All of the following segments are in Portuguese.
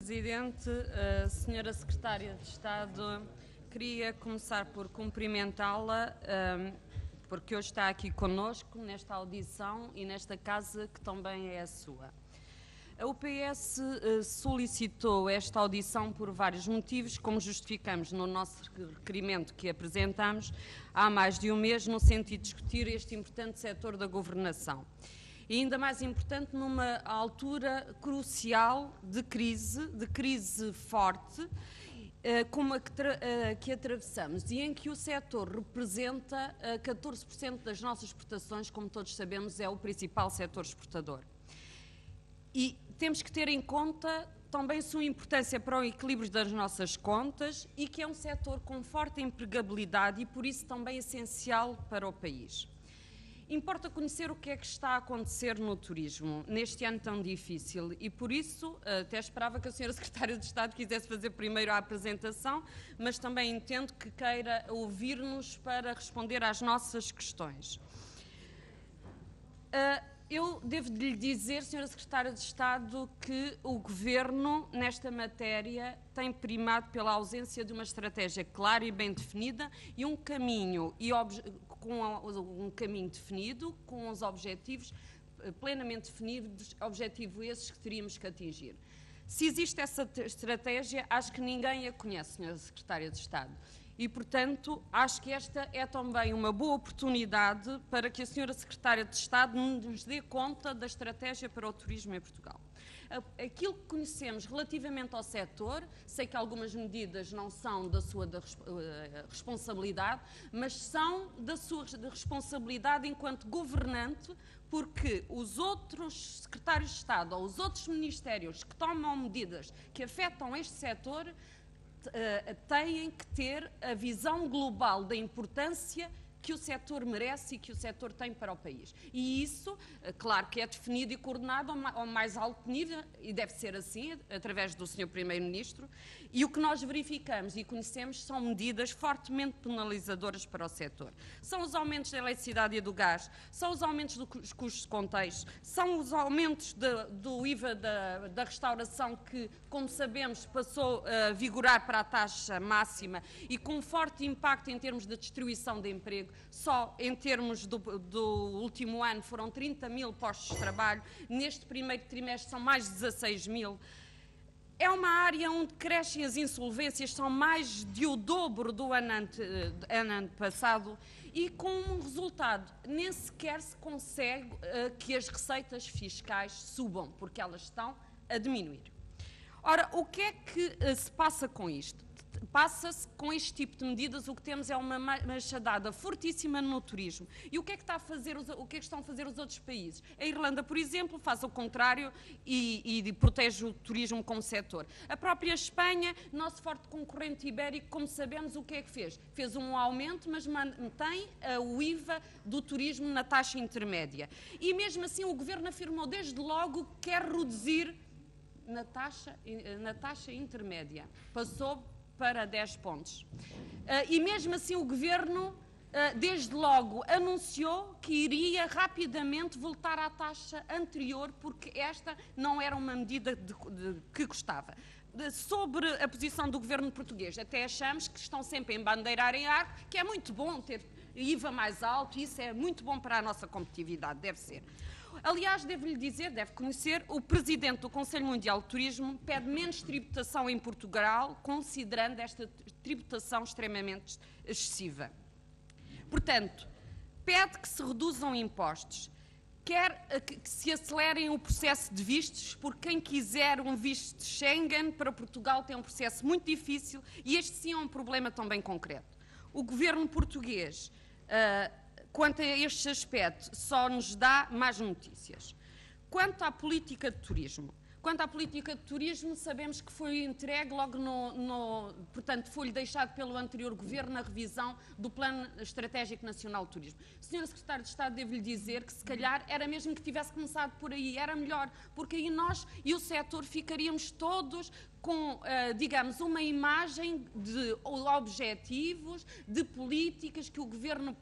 Presidente. Senhora Secretária de Estado, queria começar por cumprimentá-la, porque hoje está aqui conosco nesta audição e nesta casa que também é a sua. A UPS solicitou esta audição por vários motivos, como justificamos no nosso requerimento que apresentamos há mais de um mês, no sentido de discutir este importante setor da governação. E ainda mais importante, numa altura crucial de crise forte, como a que atravessamos, e em que o setor representa 14% das nossas exportações, como todos sabemos, é o principal setor exportador. E temos que ter em conta também sua importância para o equilíbrio das nossas contas e que é um setor com forte empregabilidade e, por isso, também essencial para o país. Importa conhecer o que é que está a acontecer no turismo neste ano tão difícil e, por isso, até esperava que a Sra. Secretária de Estado quisesse fazer primeiro a apresentação, mas também entendo que queira ouvir-nos para responder às nossas questões. Eu devo lhe dizer, Sra. Secretária de Estado, que o Governo, nesta matéria, tem primado pela ausência de uma estratégia clara e bem definida e um caminho, definido, com os objetivos plenamente definidos, objetivo esses que teríamos que atingir. Se existe essa estratégia, acho que ninguém a conhece, Sra. Secretária de Estado. E, portanto, acho que esta é também uma boa oportunidade para que a Sra. Secretária de Estado nos dê conta da estratégia para o turismo em Portugal. Aquilo que conhecemos relativamente ao setor, sei que algumas medidas não são da sua responsabilidade, mas são da sua responsabilidade enquanto governante, porque os outros secretários de Estado ou os outros ministérios que tomam medidas que afetam este setor têm que ter a visão global da importância que o setor merece e que o setor tem para o país. E isso, claro que é definido e coordenado ao mais alto nível, e deve ser assim, através do Sr. Primeiro-Ministro, e o que nós verificamos e conhecemos são medidas fortemente penalizadoras para o setor. São os aumentos da eletricidade e do gás, são os aumentos dos custos de conteiros, são os aumentos do IVA da restauração que, como sabemos, passou a vigorar para a taxa máxima e com forte impacto em termos de destruição de emprego. Só em termos do último ano foram 30 mil postos de trabalho, neste primeiro trimestre são mais de 16 mil. É uma área onde crescem as insolvências, são mais de o dobro do ano passado e com um resultado, nem sequer se consegue que as receitas fiscais subam, porque elas estão a diminuir. Ora, o que é que se passa com isto? Passa-se com este tipo de medidas, o que temos é uma machadada fortíssima no turismo. E o que é que estão a fazer os outros países? A Irlanda, por exemplo, faz o contrário e protege o turismo como setor. A própria Espanha, nosso forte concorrente ibérico, como sabemos, o que é que fez? Fez um aumento, mas mantém o IVA do turismo na taxa intermédia. E mesmo assim o Governo afirmou desde logo que quer reduzir na taxa intermédia. Passou para 10 pontos. E mesmo assim o Governo, desde logo, anunciou que iria rapidamente voltar à taxa anterior, porque esta não era uma medida que gostava. Sobre a posição do Governo português, até achamos que estão sempre a embandeirar em ar, que é muito bom ter IVA mais alto, e isso é muito bom para a nossa competitividade, deve ser. Aliás, devo-lhe dizer, deve conhecer, o Presidente do Conselho Mundial de Turismo pede menos tributação em Portugal, considerando esta tributação extremamente excessiva. Portanto, pede que se reduzam impostos, quer que se acelerem o processo de vistos, porque quem quiser um visto de Schengen para Portugal tem um processo muito difícil e este sim é um problema também concreto. O Governo português, quanto a este aspecto, só nos dá más notícias. Quanto à política de turismo, sabemos que foi entregue logo portanto, foi-lhe deixado pelo anterior Governo a revisão do Plano Estratégico Nacional de Turismo. Sra. Secretária de Estado, devo-lhe dizer que se calhar era mesmo que tivesse começado por aí, era melhor, porque aí nós e o setor ficaríamos todos com, digamos, uma imagem de objetivos, de políticas que o Governo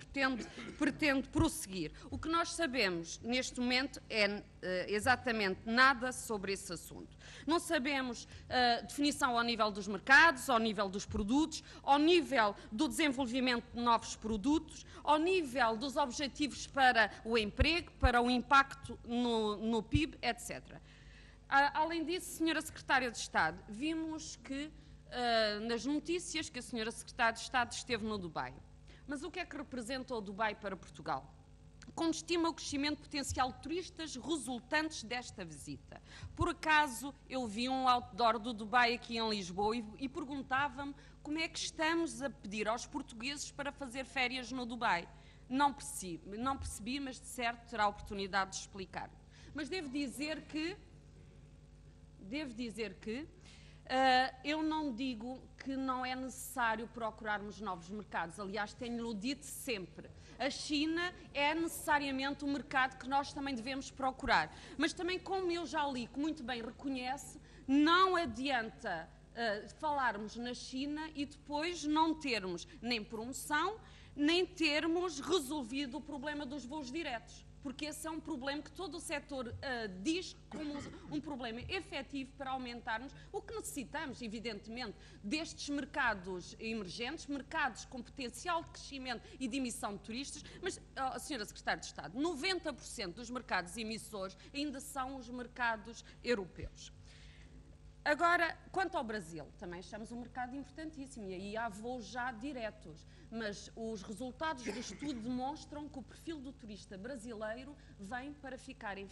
pretende prosseguir. O que nós sabemos neste momento é exatamente nada sobre esse assunto. Não sabemos definição ao nível dos mercados, ao nível dos produtos, ao nível do desenvolvimento de novos produtos, ao nível dos objetivos para o emprego, para o impacto no PIB, etc. Além disso, Sra. Secretária de Estado, vimos que nas notícias que a Sra. Secretária de Estado esteve no Dubai. Mas o que é que representa o Dubai para Portugal? Como estima o crescimento potencial de turistas resultantes desta visita? Por acaso, eu vi um outdoor do Dubai aqui em Lisboa e perguntava-me como é que estamos a pedir aos portugueses para fazer férias no Dubai. Não percebi, mas de certo terá a oportunidade de explicar. Mas devo dizer que eu não digo que não é necessário procurarmos novos mercados. Aliás, tenho-lhe dito sempre. A China é necessariamente um mercado que nós também devemos procurar. Mas também, como eu já li, que muito bem reconhece, não adianta falarmos na China e depois não termos nem promoção, nem termos resolvido o problema dos voos diretos. Porque esse é um problema que todo o setor diz como um problema efetivo para aumentarmos o que necessitamos, evidentemente, destes mercados emergentes, mercados com potencial de crescimento e de emissão de turistas, mas, Sra. Secretária de Estado, 90% dos mercados emissores ainda são os mercados europeus. Agora, quanto ao Brasil, também achamos um mercado importantíssimo e aí há voos já diretos, mas os resultados do estudo demonstram que o perfil do turista brasileiro vem para ficar em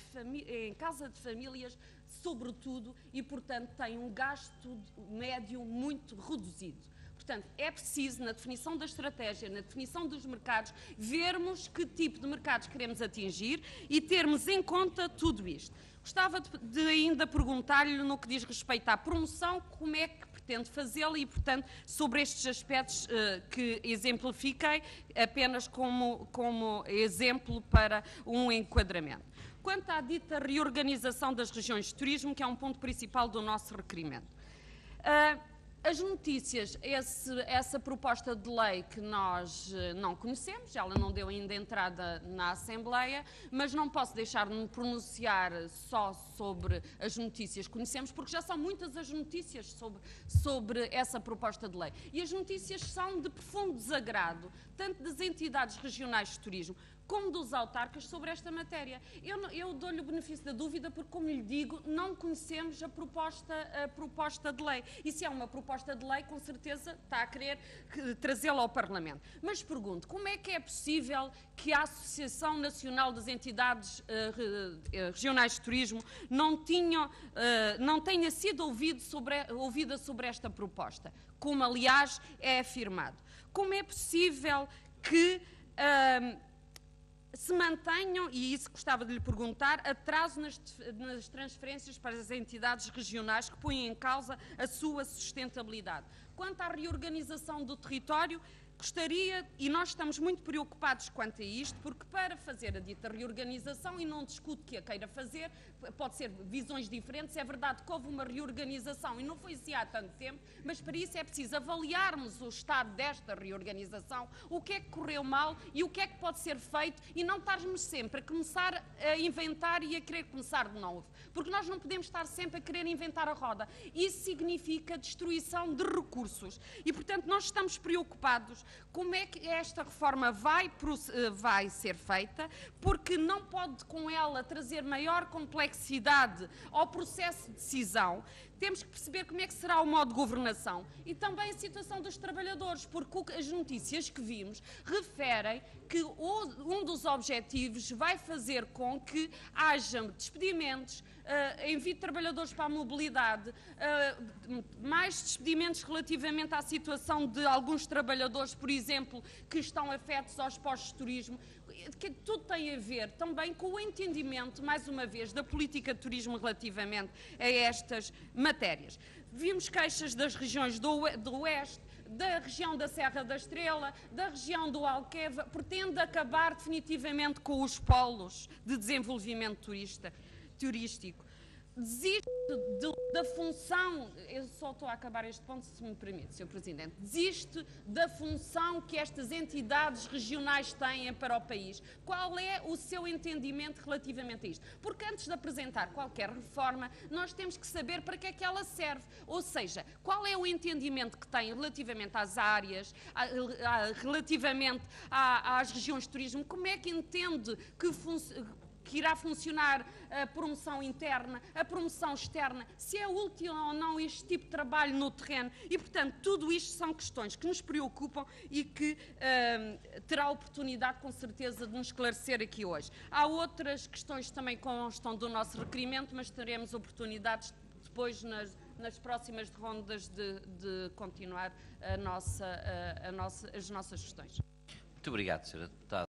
casa de famílias, sobretudo, e, portanto, tem um gasto médio muito reduzido. Portanto, é preciso, na definição da estratégia, na definição dos mercados, vermos que tipo de mercados queremos atingir e termos em conta tudo isto. Gostava de ainda perguntar-lhe, no que diz respeito à promoção, como é que pretende fazê-la e, portanto, sobre estes aspectos que exemplifiquei, apenas como exemplo para um enquadramento. Quanto à dita reorganização das regiões de turismo, que é um ponto principal do nosso requerimento. As notícias, essa proposta de lei que nós não conhecemos, ela não deu ainda entrada na Assembleia, mas não posso deixar de me pronunciar só sobre as notícias que conhecemos, porque já são muitas as notícias sobre essa proposta de lei. E as notícias são de profundo desagrado, tanto das entidades regionais de turismo, como dos autarcas sobre esta matéria. Eu dou-lhe o benefício da dúvida porque, como lhe digo, não conhecemos a proposta de lei. E se é uma proposta de lei, com certeza está a querer trazê-la ao Parlamento. Mas pergunto, como é que é possível que a Associação Nacional das Entidades Regionais de Turismo não tenha sido ouvida sobre esta proposta, como, aliás, é afirmado? Como é possível que se mantenham, e isso gostava de lhe perguntar, atraso nas transferências para as entidades regionais que põem em causa a sua sustentabilidade? Quanto à reorganização do território, gostaria, e nós estamos muito preocupados quanto a isto, porque para fazer a dita reorganização, e não discuto que a queira fazer, pode ser visões diferentes, é verdade que houve uma reorganização e não foi assim há tanto tempo, mas para isso é preciso avaliarmos o estado desta reorganização, o que é que correu mal e o que é que pode ser feito e não estarmos sempre a começar a inventar e a querer começar de novo, porque nós não podemos estar sempre a querer inventar a roda. Isso significa destruição de recursos e, portanto, nós estamos preocupados como é que esta reforma vai ser feita, porque não pode com ela trazer maior complexidade ao processo de decisão. Temos que perceber como é que será o modo de governação e também a situação dos trabalhadores, porque as notícias que vimos referem que um dos objetivos vai fazer com que haja despedimentos, envio de trabalhadores para a mobilidade, mais despedimentos relativamente à situação de alguns trabalhadores, por exemplo, que estão afetos aos postos de turismo, que tudo tem a ver também com o entendimento, mais uma vez, da política de turismo relativamente a estas matérias. Vimos queixas das regiões do Oeste, da região da Serra da Estrela, da região do Alqueva, pretende acabar definitivamente com os polos de desenvolvimento turístico. desiste da função, eu só estou a acabar este ponto, se me permite, Sr. Presidente, desiste da função que estas entidades regionais têm para o país. Qual é o seu entendimento relativamente a isto? Porque antes de apresentar qualquer reforma, nós temos que saber para que é que ela serve. Ou seja, qual é o entendimento que tem relativamente às áreas, relativamente às regiões de turismo, como é que entende que irá funcionar a promoção interna, a promoção externa, se é útil ou não este tipo de trabalho no terreno. E, portanto, tudo isto são questões que nos preocupam e que terá a oportunidade, com certeza, de nos esclarecer aqui hoje. Há outras questões que também constam do nosso requerimento, mas teremos oportunidades depois nas próximas rondas de continuar as nossas questões. Muito obrigado, Sra. Deputada.